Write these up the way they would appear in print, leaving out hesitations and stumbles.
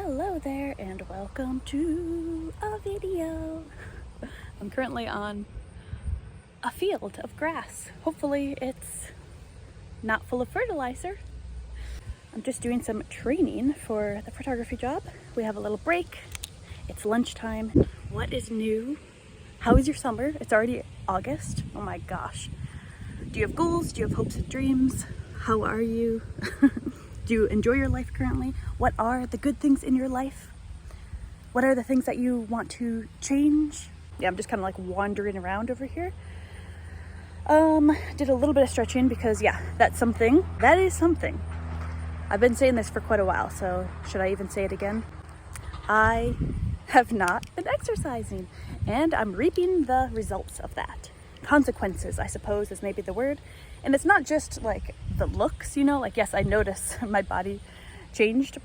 Hello there and welcome to a video. I'm currently on a field of grass. Hopefully it's not full of fertilizer. I'm just doing some training for the photography job. We have a little break. It's lunchtime. What is new? How is your summer? It's already August. Oh my gosh. Do you have goals? Do you have hopes and dreams? How are you? Do you enjoy your life currently? What are the good things in your life? What are the things that you want to change? Yeah, I'm just kind of like wandering around over here. Did a little bit of stretching because yeah, that is something. I've been saying this for quite a while, so should I even say it again? I have not been exercising and I'm reaping the results of that. Consequences, I suppose, is maybe the word. And it's not just like the looks, like yes, I notice my body changed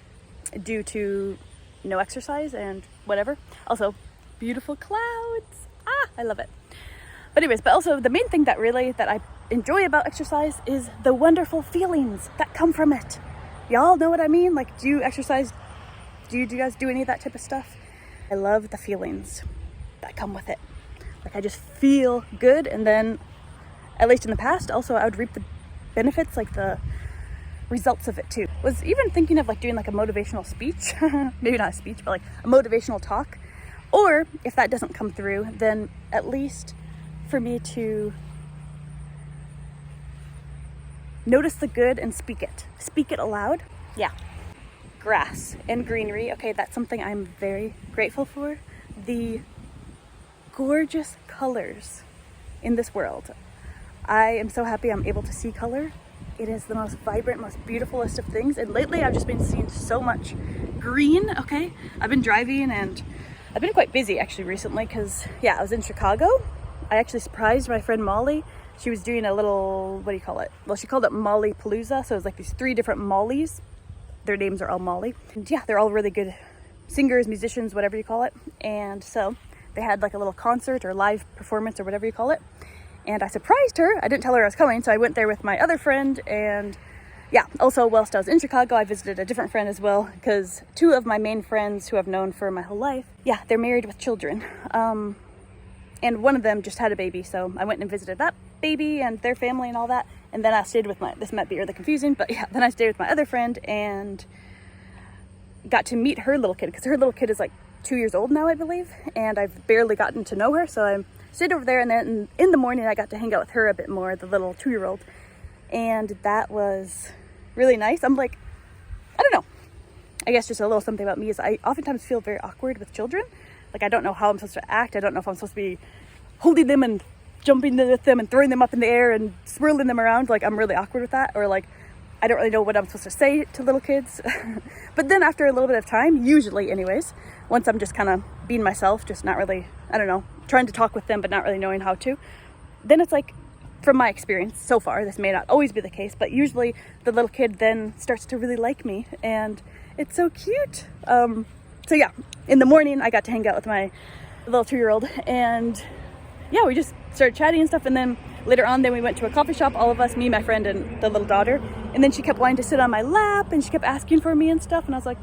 due to no exercise and whatever. Also, beautiful clouds. I love it. But anyways, but also the main thing that I enjoy about exercise is the wonderful feelings that come from it. Y'all know what I mean? Like, do you exercise? Do you guys do any of that type of stuff? I love the feelings that come with it. Like, I just feel good, and then, at least in the past, also I would reap the benefits, like the results of it too. Was even thinking of like doing like a motivational speech, maybe not a speech, but like a motivational talk. Or if that doesn't come through, then at least for me to notice the good and speak it aloud. Yeah. Grass and greenery. Okay, that's something I'm very grateful for. The gorgeous colors in this world. I am so happy I'm able to see color. It is the most vibrant, most beautifulest of things. And lately I've just been seeing so much green, okay? I've been driving and I've been quite busy actually recently because yeah, I was in Chicago. I actually surprised my friend Molly. She was doing a little, what do you call it? Well, she called it Molly Palooza. So it was like these 3 different Mollys. Their names are all Molly. And yeah, they're all really good singers, musicians, whatever you call it. And so they had like a little concert or live performance or whatever you call it. And I surprised her. I didn't tell her I was coming, so I went there with my other friend. And yeah, also whilst I was in Chicago, I visited a different friend as well, because 2 of my main friends who I've known for my whole life, yeah, they're married with children. And one of them just had a baby, so I went and visited that baby and their family and all that. And then I stayed with this might be really confusing, but yeah, then I stayed with my other friend and got to meet her little kid, because her little kid is like 2 years old now, I believe, and I've barely gotten to know her, so I stayed over there. And then in the morning I got to hang out with her a bit more, the little 2-year-old, and that was really nice. I'm like, I don't know, I guess just a little something about me is I oftentimes feel very awkward with children. Like, I don't know how I'm supposed to act. I don't know if I'm supposed to be holding them and jumping with them and throwing them up in the air and swirling them around. Like, I'm really awkward with that, or like I don't really know what I'm supposed to say to little kids. But then after a little bit of time, usually anyways, once I'm just kind of being myself, just not really, I don't know, trying to talk with them, but not really knowing how to, then it's like, from my experience so far, this may not always be the case, but usually the little kid then starts to really like me, and it's so cute. So yeah, in the morning I got to hang out with my little 2-year-old, and yeah, we just started chatting and stuff. And then later on, then we went to a coffee shop, all of us, me, my friend, and the little daughter. And then she kept wanting to sit on my lap, and she kept asking for me and stuff. And I was like,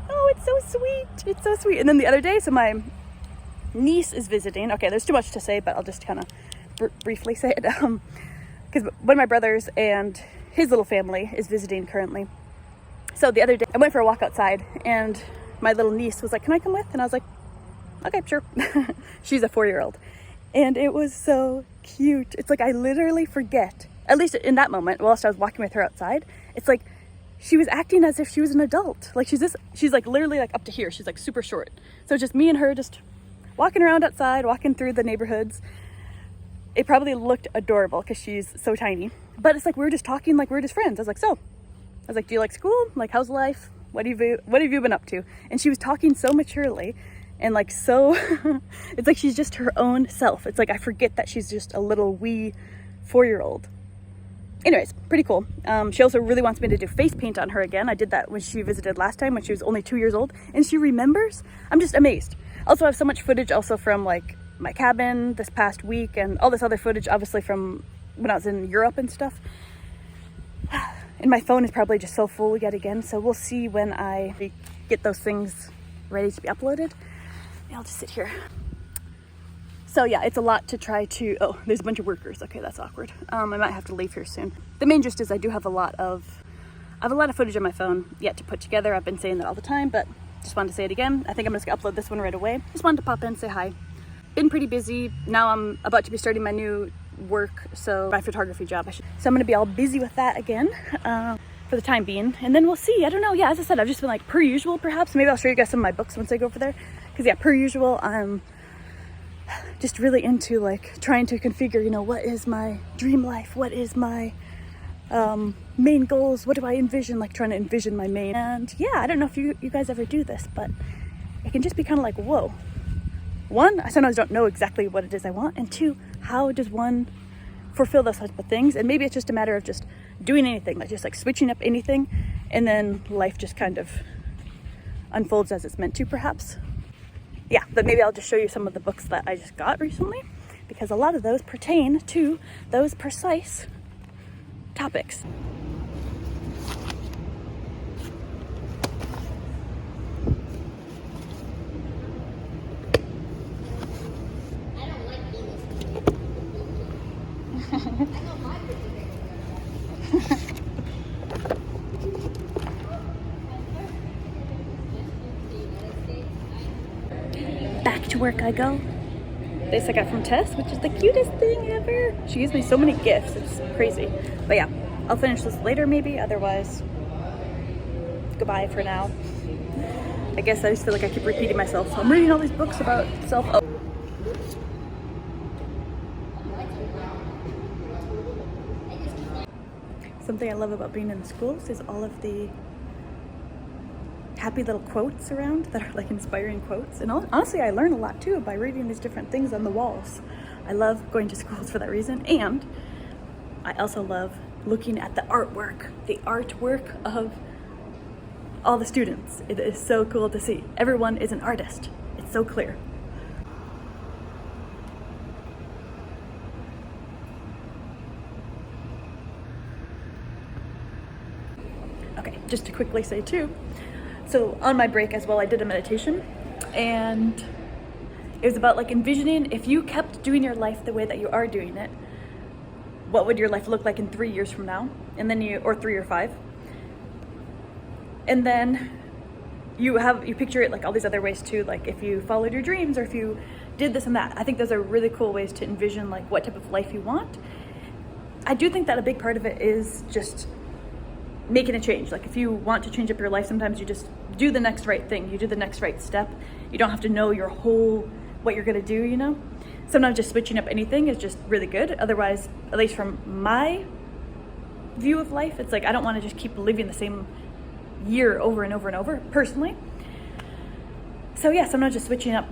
oh, it's so sweet. It's so sweet. And then the other day, so my niece is visiting. Okay, there's too much to say, but I'll just kind of briefly say it. Because one of my brothers and his little family is visiting currently. So the other day, I went for a walk outside, and my little niece was like, can I come with? And I was like, okay, sure. She's a 4-year-old. And it was so cute. It's like I literally forget, at least in that moment, whilst I was walking with her outside, it's like she was acting as if she was an adult. Like she's like literally like up to here. She's like super short. So it's just me and her just walking around outside, walking through the neighborhoods. It probably looked adorable because she's so tiny. But it's like we were just talking like we were just friends. I was like, do you like school? Like, how's life? What have you been up to? And she was talking so maturely. And like, so it's like she's just her own self. It's like I forget that she's just a little wee 4-year-old. Anyways, pretty cool. She also really wants me to do face paint on her again. I did that when she visited last time when she was only 2 years old, and she remembers. I'm just amazed. Also, I have so much footage also from like my cabin this past week, and all this other footage obviously from when I was in Europe and stuff. And my phone is probably just so full yet again, so we'll see when I get those things ready to be uploaded. I'll just sit here. So yeah, it's a lot to try to, oh, there's a bunch of workers. Okay, that's awkward. I might have to leave here soon. The main gist is I have a lot of footage on my phone yet to put together. I've been saying that all the time, but just wanted to say it again. I think I'm just gonna upload this one right away. Just wanted to pop in, say hi. Been pretty busy. Now I'm about to be starting my new work, so my photography job. So I'm gonna be all busy with that again for the time being, and then we'll see. I don't know. Yeah, as I said, I've just been like per usual, perhaps. Maybe I'll show you guys some of my books once I go over there. Because yeah, per usual, I'm just really into like trying to configure, you know, what is my dream life? What is my main goals? What do I envision? Like trying to envision my main. And yeah, I don't know if you guys ever do this, but it can just be kind of like, whoa. One, I sometimes don't know exactly what it is I want. And two, how does one fulfill those types of things? And maybe it's just a matter of just doing anything, like just like switching up anything, and then life just kind of unfolds as it's meant to, perhaps. Yeah, but maybe I'll just show you some of the books that I just got recently, because a lot of those pertain to those precise topics. Back to work I go. This I got from Tess, which is the cutest thing ever. She gives me so many gifts, it's crazy. But yeah, I'll finish this later maybe, otherwise, goodbye for now. I guess I just feel like I keep repeating myself. So I'm reading all these books about self. Something I love about being in the schools is all of the happy little quotes around that are like inspiring quotes. And honestly, I learn a lot too by reading these different things on the walls. I love going to schools for that reason. And I also love looking at the artwork of all the students. It is so cool to see. Everyone is an artist. It's so clear. Okay, just to quickly say too, so on my break as well, I did a meditation, and it was about like envisioning if you kept doing your life the way that you are doing it, what would your life look like in 3 years from now? And then or 3 or 5. And then you picture it like all these other ways too, like if you followed your dreams or if you did this and that. I think those are really cool ways to envision like what type of life you want. I do think that a big part of it is just making a change. Like if you want to change up your life, sometimes you just do the next right thing. You do the next right step. You don't have to know what you're gonna do, you know? Sometimes just switching up anything is just really good. Otherwise, at least from my view of life, it's like I don't want to just keep living the same year over and over and over, personally. So yeah, sometimes just switching up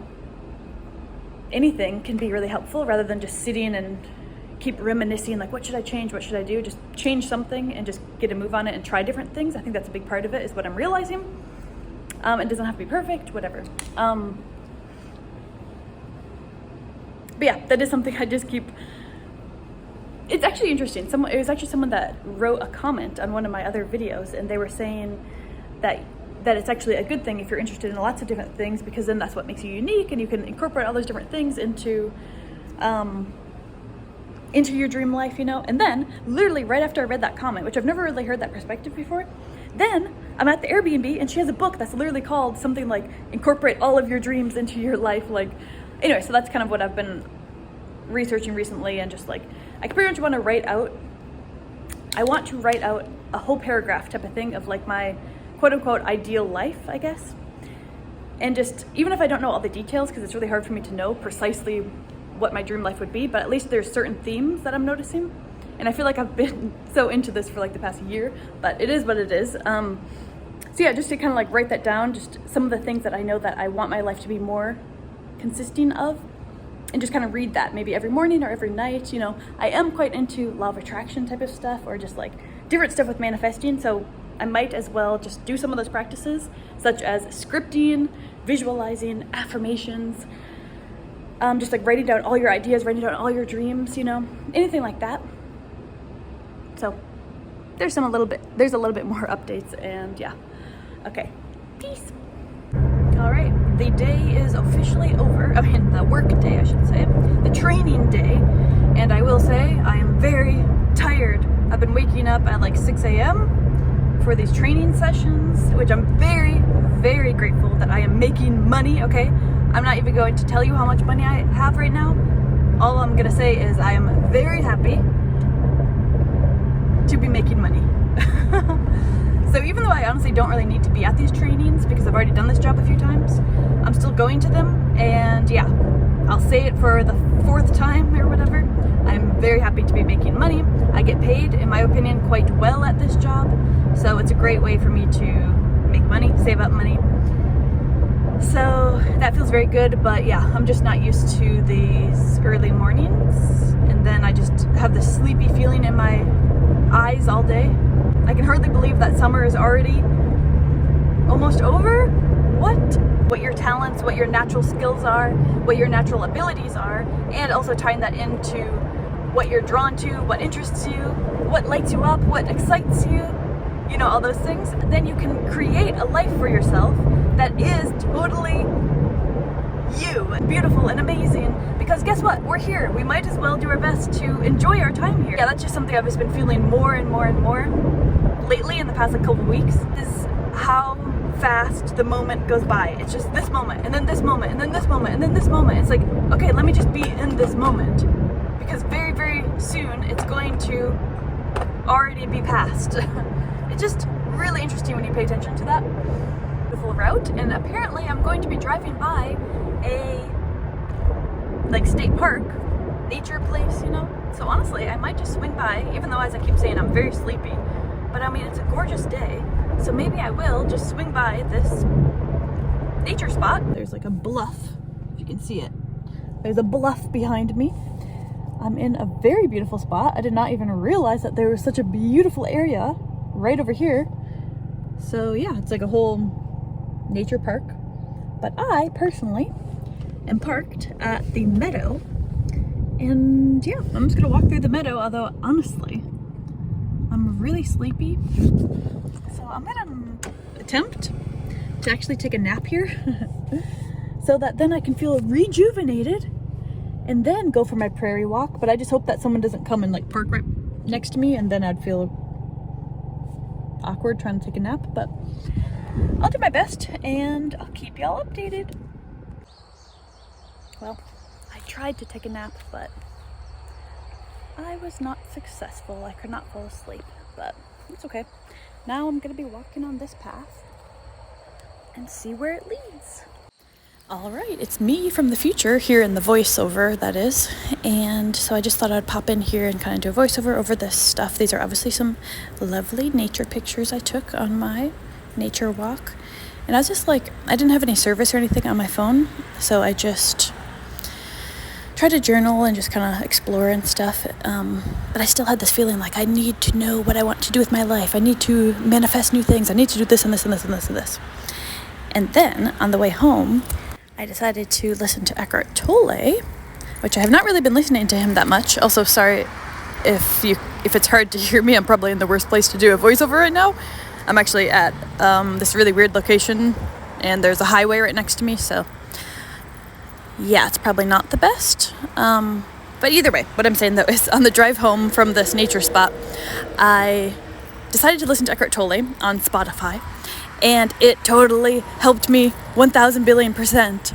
anything can be really helpful rather than just sitting and keep reminiscing like, what should I change? What should I do? Just change something and just get a move on it and try different things. I think that's a big part of it, is what I'm realizing. It doesn't have to be perfect, whatever. But yeah, that is something I just keep. It's actually interesting. It was actually someone that wrote a comment on one of my other videos, and they were saying that it's actually a good thing if you're interested in lots of different things, because then that's what makes you unique, and you can incorporate all those different things into your dream life, you know? And then literally right after I read that comment, which I've never really heard that perspective before, then I'm at the Airbnb and she has a book that's literally called something like Incorporate All of Your Dreams into Your Life. Like, anyway, so that's kind of what I've been researching recently, and just like, I pretty much want to write out a whole paragraph type of thing of like my quote unquote ideal life, I guess. And just, even if I don't know all the details, because it's really hard for me to know precisely what my dream life would be, but at least there's certain themes that I'm noticing. And I feel like I've been so into this for like the past year, but it is what it is. So yeah, just to kind of like write that down, just some of the things that I know that I want my life to be more consisting of, and just kind of read that maybe every morning or every night. You know, I am quite into law of attraction type of stuff, or just like different stuff with manifesting. So I might as well just do some of those practices, such as scripting, visualizing, affirmations, just like writing down all your ideas, writing down all your dreams, you know, anything like that. So there's a little bit more updates, and yeah. Okay, peace. All right, the day is officially over. I mean, the work day, I should say. The training day. And I will say, I am very tired. I've been waking up at like 6 a.m. for these training sessions, which I'm very, very grateful that I am making money, okay? I'm not even going to tell you how much money I have right now. All I'm gonna say is I am very happy to be making money. So even though I honestly don't really need to be at these trainings because I've already done this job a few times, I'm still going to them, and yeah, I'll say it for the 4th time or whatever. I'm very happy to be making money. I get paid, in my opinion, quite well at this job, so it's a great way for me to make money, save up money. So that feels very good, but yeah, I'm just not used to these early mornings, and then I just have this sleepy feeling in my eyes all day. I can hardly believe that summer is already almost over. What your talents, what your natural skills are, what your natural abilities are, and also tying that into what you're drawn to, what interests you, what lights you up, what excites you, you know, all those things. Then you can create a life for yourself that is totally you, beautiful and amazing, because guess what? We're here. We might as well do our best to enjoy our time here. Yeah, that's just something I've just been feeling more and more and more lately in the past like couple of weeks, is how fast the moment goes by. It's just this moment, and then this moment, and then this moment, and then this moment. It's like, okay, let me just be in this moment, because very, very soon it's going to already be past. It's just really interesting when you pay attention to that. Beautiful route, and apparently I'm going to be driving by a like state park, nature place, you know? So honestly, I might just swing by, even though as I keep saying I'm very sleepy. But I mean, it's a gorgeous day, so maybe I will just swing by this nature spot. There's like a bluff, if you can see it. There's a bluff behind me. I'm in a very beautiful spot. I did not even realize that there was such a beautiful area right over here. So yeah, it's like a whole nature park. But I personally am parked at the meadow. And yeah, I'm just gonna walk through the meadow, although honestly, I'm really sleepy, so I'm gonna attempt to actually take a nap here so that then I can feel rejuvenated and then go for my prairie walk. But I just hope that someone doesn't come and like park right next to me, and then I'd feel awkward trying to take a nap. But I'll do my best and I'll keep y'all updated. Well, I tried to take a nap, but I was not successful. I could not fall asleep, but it's okay. Now I'm gonna be walking on this path and see where it leads. All right, it's me from the future here in the voiceover, that is. And so I just thought I'd pop in here and kind of do a voiceover over this stuff. These are obviously some lovely nature pictures I took on my nature walk. And I was just like, I didn't have any service or anything on my phone, so I just try to journal and just kind of explore and stuff, but I still had this feeling like I need to know what I want to do with my life. I need to manifest new things. I need to do this and this and this and this and this. And then on the way home, I decided to listen to Eckhart Tolle, which I have not really been listening to him that much. Also, sorry if it's hard to hear me. I'm probably in the worst place to do a voiceover right now. I'm actually at this really weird location, and there's a highway right next to me, so yeah, it's probably not the best. But either way, what I'm saying though is on the drive home from this nature spot, I decided to listen to Eckhart Tolle on Spotify, and it totally helped me 1,000 billion%.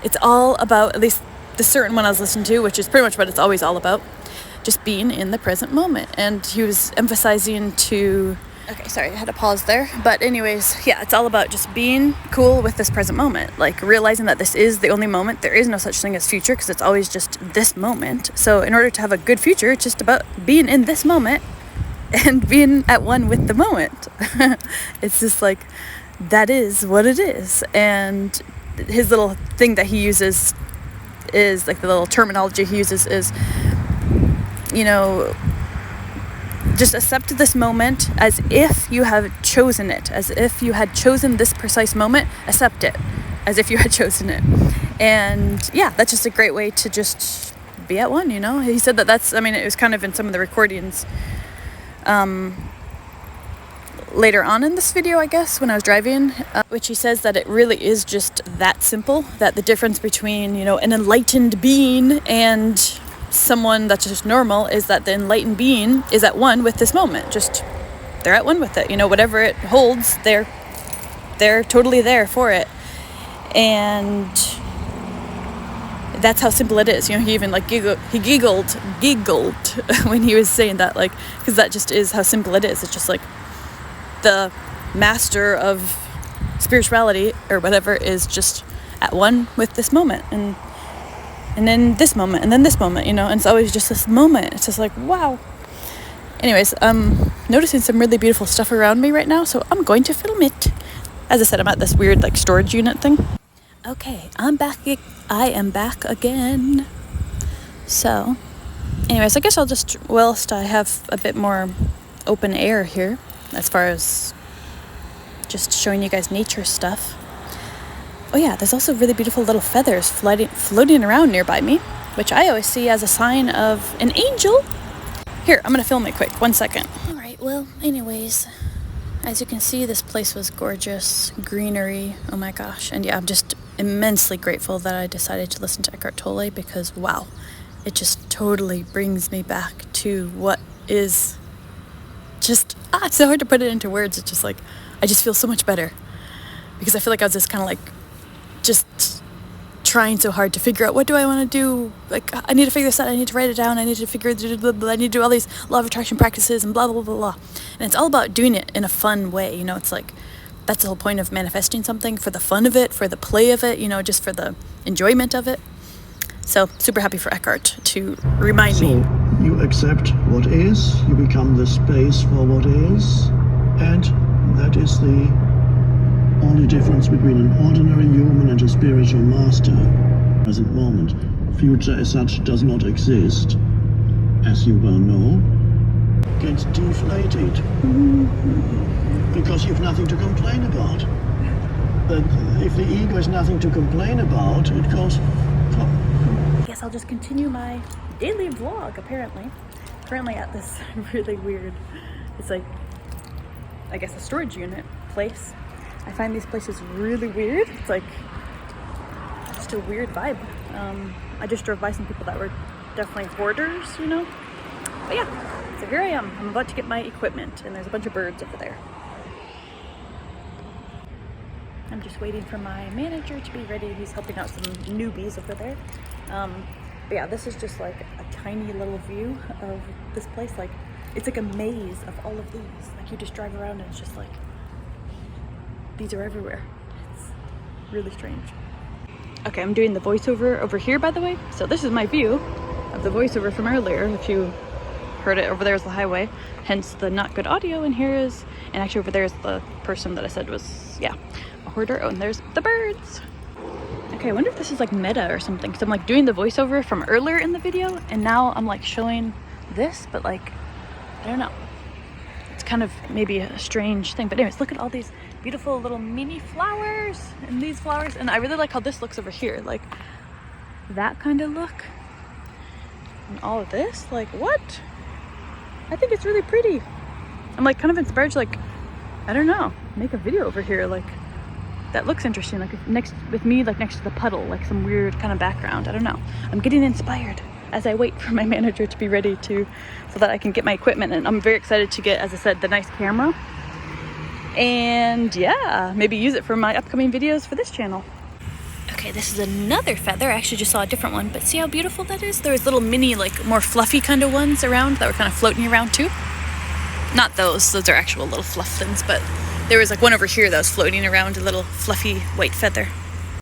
It's all about, at least the certain one I was listening to, which is pretty much what it's always all about, just being in the present moment. And he was emphasizing to... Okay, sorry, I had to pause there. But anyways, yeah, it's all about just being cool with this present moment. Like realizing that this is the only moment. There is no such thing as future because it's always just this moment. So in order to have a good future, it's just about being in this moment and being at one with the moment. It's just like, that is what it is. And his little thing that he uses is, like the little terminology he uses is, you know, just accept this moment as if you have chosen it, as if you had chosen this precise moment. Accept it as if you had chosen it. And yeah, that's just a great way to just be at one, you know? He said that that's, I mean, it was kind of in some of the recordings, later on in this video, I guess, when I was driving, which he says that it really is just that simple, that the difference between, you know, an enlightened being and someone that's just normal is that the enlightened being is at one with this moment. Just, they're at one with it, you know, whatever it holds, they're totally there for it. And that's how simple it is. You know, he even like giggled when he was saying that, like, because that just is how simple it is. It's just like the master of spirituality or whatever is just at one with this moment, and then this moment, and then this moment, you know, and it's always just this moment. It's just like, wow. Anyways, noticing some really beautiful stuff around me right now, so I'm going to film it. As I said, I'm at this weird like storage unit thing. Okay, I'm back. I am back again. So, anyways, I guess I'll just, whilst I have a bit more open air here, as far as just showing you guys nature stuff. Oh yeah, there's also really beautiful little feathers floating around nearby me, which I always see as a sign of an angel. Here, I'm gonna film it quick, 1 second. All right, well, anyways, as you can see, this place was gorgeous, greenery, oh my gosh. And yeah, I'm just immensely grateful that I decided to listen to Eckhart Tolle, because wow, it just totally brings me back to what is just, it's so hard to put it into words. It's just like, I just feel so much better, because I feel like I was just kind of like, just trying so hard to figure out, what do I want to do? Like, I need to figure this out, I need to write it down, I need to figure it, blah, blah, I need to do all these law of attraction practices and blah, blah, blah, blah. And it's all about doing it in a fun way, you know. It's like, that's the whole point of manifesting something, for the fun of it, for the play of it, you know, just for the enjoyment of it. So, super happy for Eckhart to remind me. So, you accept what is, you become the space for what is, and that is the only difference between an ordinary human and a spiritual master. Present moment. Future as such does not exist, as you well know. Get deflated, because you have nothing to complain about. But if the ego has nothing to complain about, it goes... I guess I'll just continue my daily vlog, apparently. Currently at this really weird, it's like, I guess a storage unit place. I find these places really weird. It's like, just a weird vibe. I just drove by some people that were definitely hoarders, you know? But yeah, so here I am. I'm about to get my equipment, and there's a bunch of birds over there. I'm just waiting for my manager to be ready. He's helping out some newbies over there. But yeah, this is just like a tiny little view of this place. Like, it's like a maze of all of these. Like, you just drive around and it's just like, these are everywhere. It's really strange. Okay, I'm doing the voiceover over here, by the way. So this is my view of the voiceover from earlier. If you heard it, over there is the highway, hence the not good audio. And here is, and actually over there is the person that I said was, yeah, a hoarder. Oh, and there's the birds. Okay, I wonder if this is like meta or something, because I'm like doing the voiceover from earlier in the video, and now I'm like showing this, but like, I don't know. It's kind of maybe a strange thing. But anyways, look at all these beautiful little mini flowers and these flowers. And I really like how this looks over here, like that kind of look. And all of this, like, what? I think it's really pretty. I'm like kind of inspired to, like, I don't know, make a video over here. Like, that looks interesting, like next with me, like next to the puddle, like some weird kind of background. I don't know. I'm getting inspired as I wait for my manager to be ready to, so that I can get my equipment. And I'm very excited to get, as I said, the nice camera. And yeah, maybe use it for my upcoming videos for this channel. Okay, this is another feather. I actually just saw a different one, but see how beautiful that is? There's little mini, like more fluffy kind of ones around that were kind of floating around too. Not those are actual little fluff things, but there was like one over here that was floating around, a little fluffy white feather.